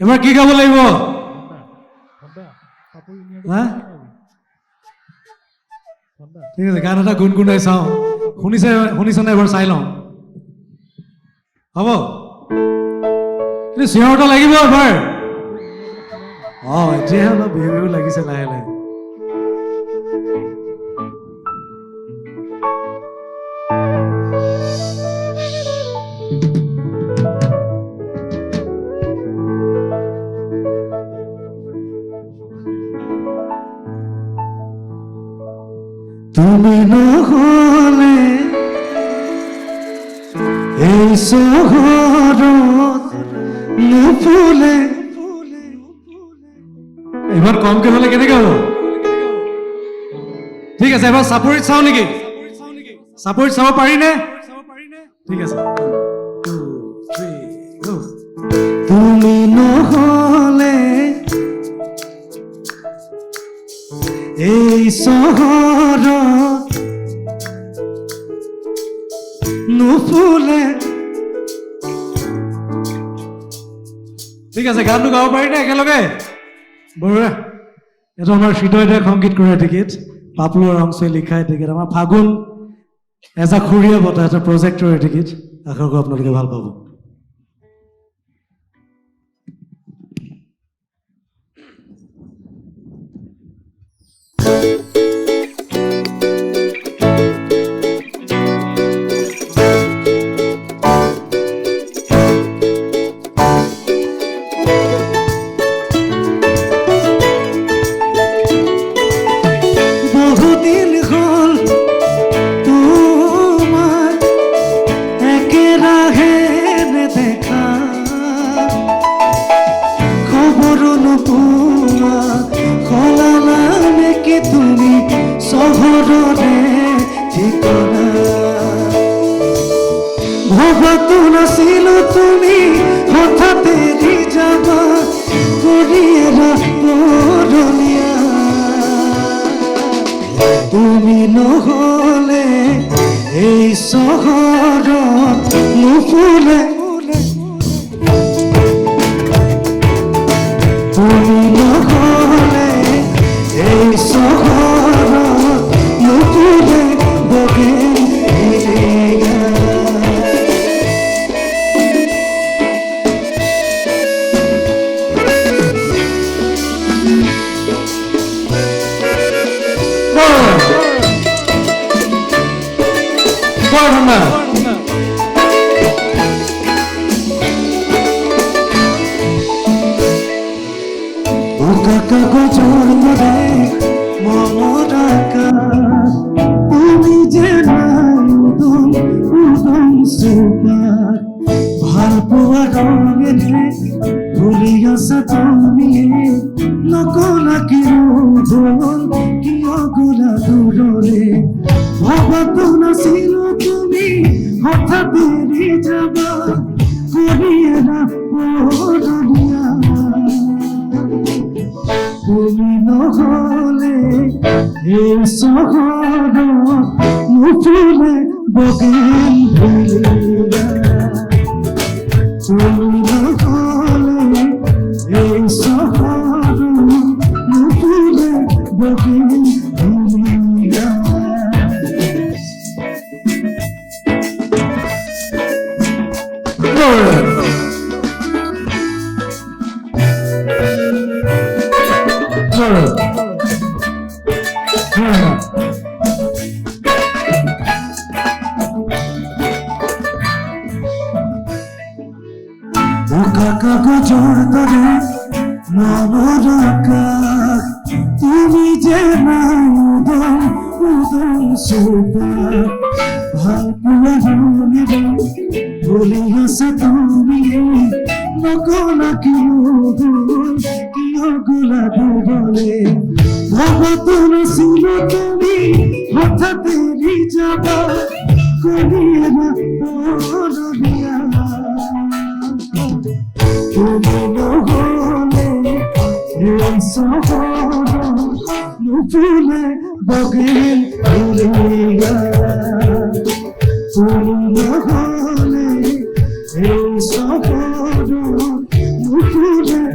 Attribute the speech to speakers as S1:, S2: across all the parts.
S1: এবাৰ কি গাব লাগিব ঠিক আছে গান এটা গুণগুণাই চাওঁ শুনিছেনে এবাৰ চাই লওঁ হ'ব কিন্তু চিঞৰটা লাগিব এবাৰ এতিয়াহে অলপ বিহু বিহু লাগিছে লাহে লাহে তুমি নহলে এই চহৰত নুফুলে এবাৰ কমকে হলে কেনেকে হ'ব ঠিক আছে এবাৰ চাপৰিত চাওঁ নেকি চাপৰিত চাব পাৰিনে ঠিক আছে তুমি নহলে এই চহৰত নুফুলে ঠিক আছে গানটো গাব পাৰিনে একেলগে বৰুৱা এইটো আমাৰ হৃদয়তে সংগীত কৰা টিকেট পাপুল আৰু অংশই লিখা টিকেট আমাৰ ফাগুন এজা খুৰীয়া বতা এটা প্ৰজেক্টৰ টিকেট আশা কৰোঁ আপোনালোকে ভাল পাব ভবাতো নাছিলো তুমি হঠাৎ এৰি যাবা কৰিয়েৰা বৰণীয়া তুমি নহলে এই চহৰত নুফুলে তুমি নহলে এই চহৰত নুফুলে বগেন কাগজৰ দৰে মনত আকাশ তুমি যে নাই উদম উদম চৌপাশ ভাল পোৱা ৰঙেৰে ভুলি আছা তুমি নকলা কিয় গ'ল কিয় গ'লা দূৰলে ভবাতো নাছিলো তুমি হঠাৎ এৰি যাবা কৰিয়েৰা বৰণীয়া তুমি নহলে এই চহৰত নুফুলে বগেন ভুলিয়া তুমি নহলে এই চহৰত নুফুলে বগেন ভুলিয়া কাগজৰ দৰে মনৰ আকাশ তুমি যে নাই উদম উদম চৌপাশ ভাল পোৱা ৰঙেৰে ভুলি আছা তুমি নকলা কিয় গ'লা দূৰলে ভবাতো নাছিলো তুমি হঠাৎ এৰি যাবা কৰিয়েৰা বৰণীয়া তুমি নহলে এই চহৰত নুফুলে বগেন ভুলিয়া তুমি নহলে এই চহৰত নুফুলে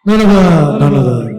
S1: ধন্যবাদ ধন্যবাদ